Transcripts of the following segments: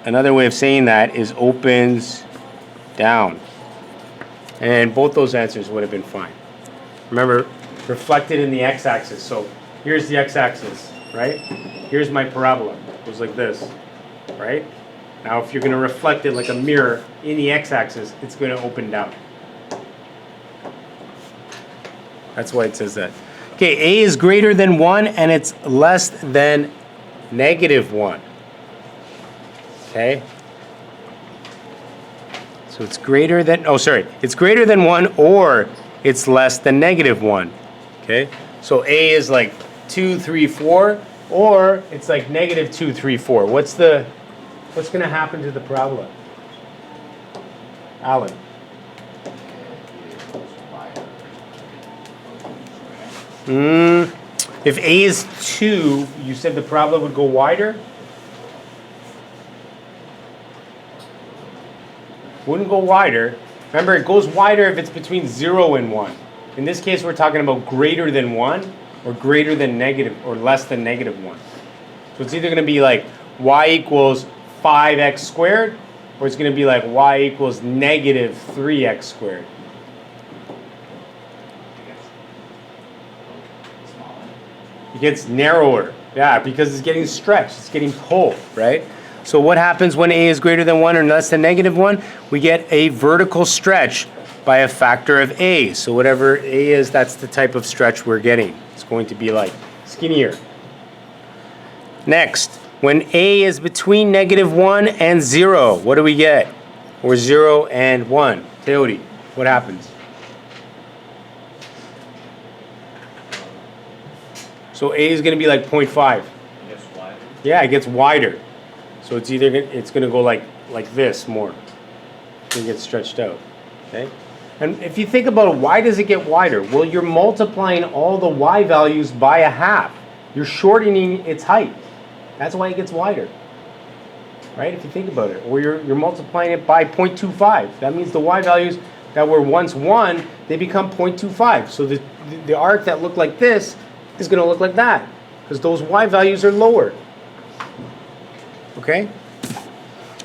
another way of saying that is opens down. And both those answers would have been fine. Remember, reflected in the x-axis. So here's the x-axis, right? Here's my parabola. It goes like this, right? Now if you're going to reflect it like a mirror in the x-axis, it's going to open down. That's why it says that. Okay, A is greater than 1 and it's less than negative 1. Okay? So it's greater than, it's greater than 1 or it's less than negative 1. Okay? So A is like 2, 3, 4 or it's like negative 2, 3, 4. What's going to happen to the parabola? Alan? If A is 2, you said the parabola would go wider? Wouldn't go wider. Remember, it goes wider if it's between 0 and 1. In this case, we're talking about greater than 1 or greater than negative or less than negative 1. So it's either going to be like y equals 5x squared or it's going to be like y equals negative 3x squared. It gets narrower, yeah, because it's getting stretched, it's getting pulled, right? So what happens when A is greater than 1 or less than negative 1? We get a vertical stretch by a factor of A. So whatever A is, that's the type of stretch we're getting. It's going to be like skinnier. Next, when A is between negative 1 and 0, what do we get? Or 0 and 1. Teodi, what happens? So A is going to be like 0.5. It gets wider. Yeah, it gets wider. So it's either it's going to go like this more. It gets stretched out. Okay? And if you think about it, why does it get wider? Well, you're multiplying all the y values by a half. You're shortening its height. That's why it gets wider. Right? If you think about it. Or you're multiplying it by 0.25. That means the y values that were once 1, they become 0.25. So the arc that looked like this is going to look like that because those y values are lower. Okay?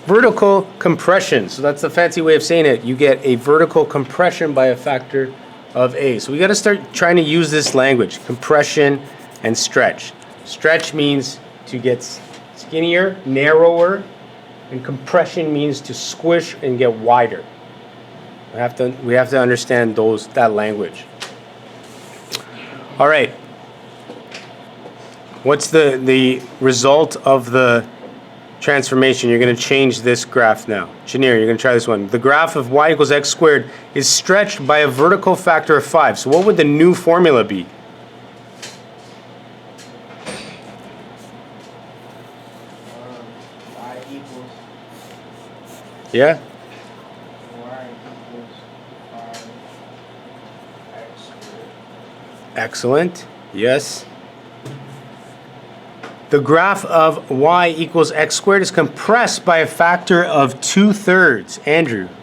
Vertical compression. So that's the fancy way of saying it. You get a vertical compression by a factor of A. So we got to start trying to use this language. Compression and stretch. Stretch means to get skinnier, narrower, and compression means to squish and get wider. We have to understand that language. All right. What's the result of the transformation? You're going to change this graph now. Janir, you're going to try this one. The graph of y equals x squared is stretched by a vertical factor of 5. So what would the new formula be? Y equals. Yeah? Y equals 5x squared. Excellent. Yes. The graph of y equals x squared is compressed by a factor of 2/3. Andrew. It's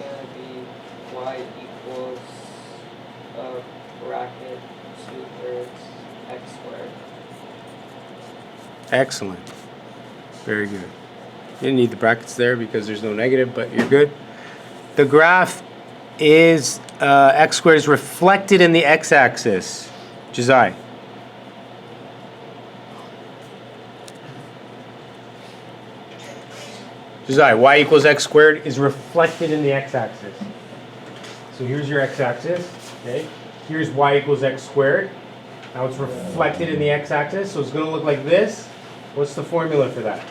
going to be y equals bracket 2/3 x squared. Excellent. Very good. You didn't need the brackets there because there's no negative, but you're good. The graph is x squared is reflected in the x-axis. Josiah. Josiah, y equals x squared is reflected in the x-axis. So here's your x-axis. Okay. Here's y equals x squared. Now it's reflected in the x-axis, so it's going to look like this. What's the formula for that?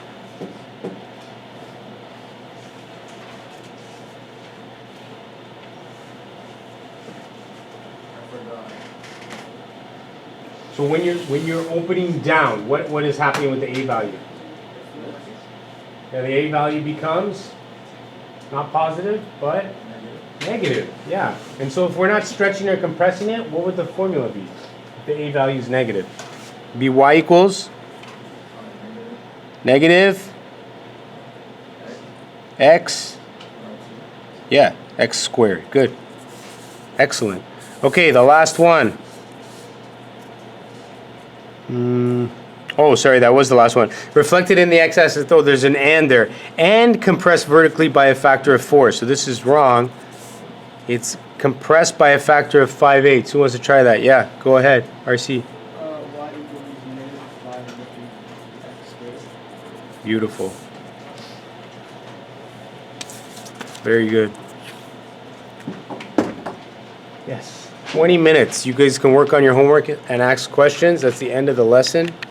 So when you're opening down, what is happening with the A value? Yeah, the A value becomes not positive, but negative. Yeah. And so if we're not stretching or compressing it, what would the formula be? If the A value is negative. It'd be y equals negative x. Yeah, x squared. Good. Excellent. Okay, the last one. Oh, sorry, that was the last one. Reflected in the x-axis, though, there's an and there. And compressed vertically by a factor of 4. So this is wrong. It's compressed by a factor of 5/8. Who wants to try that? Yeah, go ahead, RC. Y equals negative 5 x squared. Beautiful. Very good. Yes. 20 minutes. You guys can work on your homework and ask questions. That's the end of the lesson.